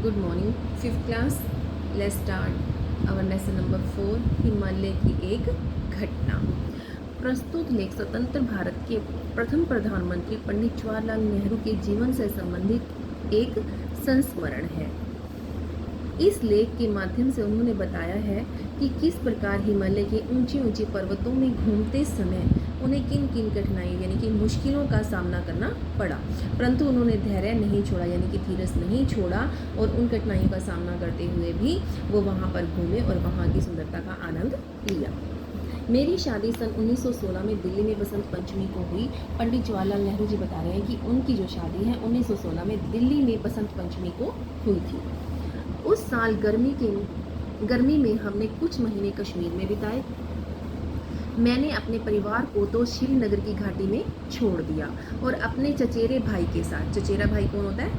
Good morning fifth class. Let's start our lesson number 4 Himalaya की एक घटना। प्रस्तुत लेख स्वतंत्र भारत के प्रथम प्रधानमंत्री पंडित जवाहरलाल नेहरू के जीवन से संबंधित एक संस्मरण है। इस लेख के माध्यम से उन्होंने बताया है कि किस प्रकार हिमालय के ऊंचे ऊंचे पर्वतों में घूमते समय उन्हें किन किन कठिनाइयों यानी कि मुश्किलों का सामना करना पड़ा, परंतु उन्होंने धैर्य नहीं छोड़ा यानी कि धीरज नहीं छोड़ा और उन कठिनाइयों का सामना करते हुए भी वो वहाँ पर घूमे और वहाँ की सुंदरता का आनंद लिया। मेरी शादी सन 1916 में दिल्ली में बसंत पंचमी को हुई। पंडित जवाहरलाल नेहरू जी बता रहे हैं कि उनकी जो शादी है 1916 में दिल्ली में बसंत पंचमी को हुई थी। उस साल गर्मी में हमने कुछ महीने कश्मीर में बिताए। मैंने अपने परिवार को तो श्रीनगर की घाटी में छोड़ दिया और अपने चचेरे भाई के साथ, चचेरा भाई कौन होता है?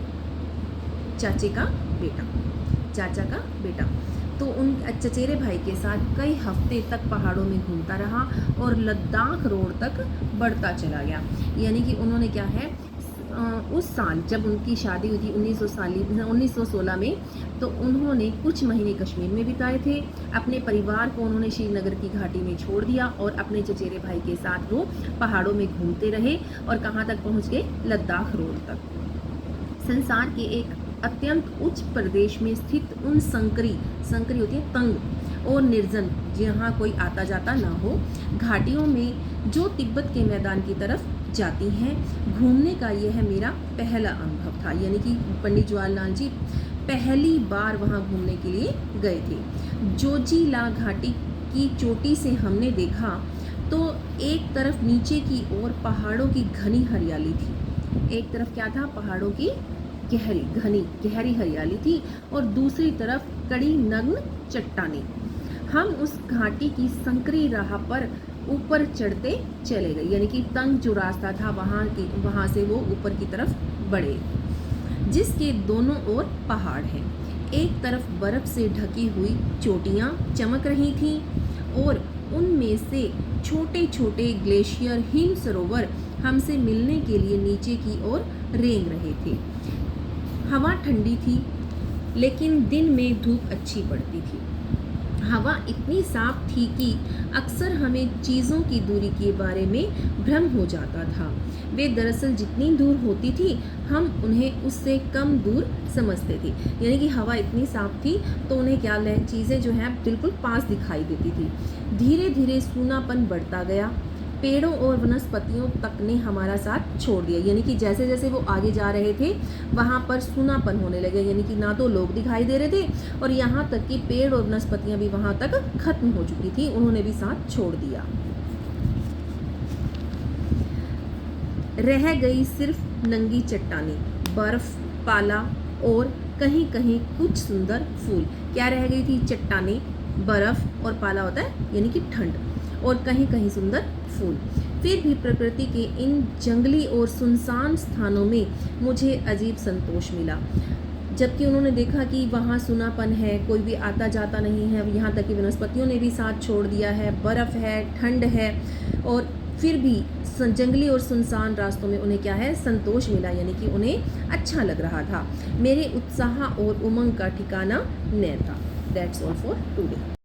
चाचा का बेटा, तो उन चचेरे भाई के साथ कई हफ्ते तक पहाड़ों में घूमता रहा और लद्दाख रोड तक बढ़ता चला गया। यानी कि उन्होंने क्या है, उस साल जब उनकी शादी हुई थी 1916 में, तो उन्होंने कुछ महीने कश्मीर में बिताए थे। अपने परिवार को उन्होंने श्रीनगर की घाटी में छोड़ दिया और अपने चचेरे भाई के साथ वो पहाड़ों में घूमते रहे और कहाँ तक पहुँच गए? लद्दाख रोड तक। संसार के एक अत्यंत उच्च प्रदेश में स्थित उन संकरी होती है तंग और निर्जन, जहाँ कोई आता जाता ना हो, घाटियों में जो तिब्बत के मैदान की तरफ जाती हैं, घूमने का यह मेरा पहला अनुभव था। यानी कि पंडित जवाहरलाल जी पहली बार वहाँ घूमने के लिए गए थे। जोजिला घाटी की चोटी से हमने देखा तो एक तरफ नीचे की ओर पहाड़ों की घनी हरियाली थी। एक तरफ क्या था? पहाड़ों की गहरी हरियाली थी और दूसरी तरफ कड़ी नग्न चट्टानें। हम उस घाटी की संकरी राह पर ऊपर चढ़ते चले गए, यानी कि तंग जो रास्ता था वहाँ से वो ऊपर की तरफ बढ़े, जिसके दोनों ओर पहाड़ हैं। एक तरफ बर्फ से ढकी हुई चोटियाँ चमक रही थीं और उनमें से छोटे छोटे ग्लेशियर हिम सरोवर हमसे मिलने के लिए नीचे की ओर रेंग रहे थे। हवा ठंडी थी लेकिन दिन में धूप अच्छी पड़ती थी। हवा इतनी साफ थी कि अक्सर हमें चीज़ों की दूरी के बारे में भ्रम हो जाता था। वे दरअसल जितनी दूर होती थी हम उन्हें उससे कम दूर समझते थे। यानी कि हवा इतनी साफ थी तो उन्हें क्या चीज़ें जो हैं बिल्कुल पास दिखाई देती थी। धीरे धीरे सूनापन बढ़ता गया। पेड़ों और वनस्पतियों तक ने हमारा साथ छोड़ दिया। यानी कि जैसे जैसे वो आगे जा रहे थे वहाँ पर सूनापन होने लगे, यानी कि ना तो लोग दिखाई दे रहे थे और यहाँ तक कि पेड़ और वनस्पतियाँ भी वहाँ तक खत्म हो चुकी थी, उन्होंने भी साथ छोड़ दिया। रह गई सिर्फ नंगी चट्टानें, बर्फ, पाला और कहीं कहीं कुछ सुंदर फूल। क्या रह गई थी? चट्टानें, बर्फ और पाला होता है यानी कि ठंड, और कहीं कहीं सुंदर फूल। फिर भी प्रकृति के इन जंगली और सुनसान स्थानों में मुझे अजीब संतोष मिला। जबकि उन्होंने देखा कि वहाँ सुनापन है, कोई भी आता जाता नहीं है, यहाँ तक कि वनस्पतियों ने भी साथ छोड़ दिया है, बर्फ़ है, ठंड है, और फिर भी जंगली और सुनसान रास्तों में उन्हें क्या है? संतोष मिला, यानी कि उन्हें अच्छा लग रहा था। मेरे उत्साह और उमंग का ठिकाना न था। That's all for today.